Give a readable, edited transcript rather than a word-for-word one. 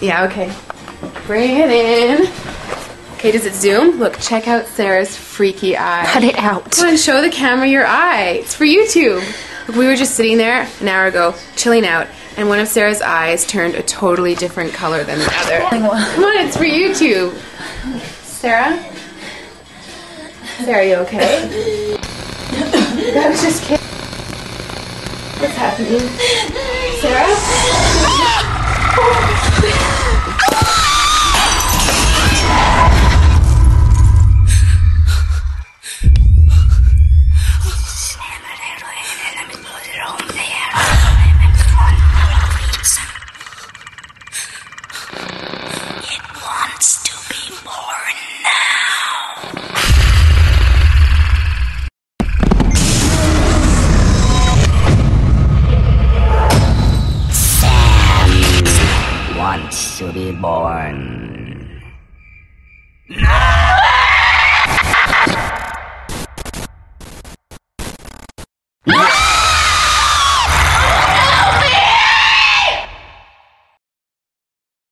Yeah, okay. Bring it in. Okay, does it zoom? Look, check out Sarah's freaky eye. Cut it out. Come on, show the camera your eye. It's for YouTube. Look, we were just sitting there an hour ago, chilling out, and one of Sarah's eyes turned a totally different color than the other. Come on, it's for YouTube. Sarah? Sarah, are you okay? I was just kidding. What's happening? Sarah? It wants to be born now. Sam wants to be born.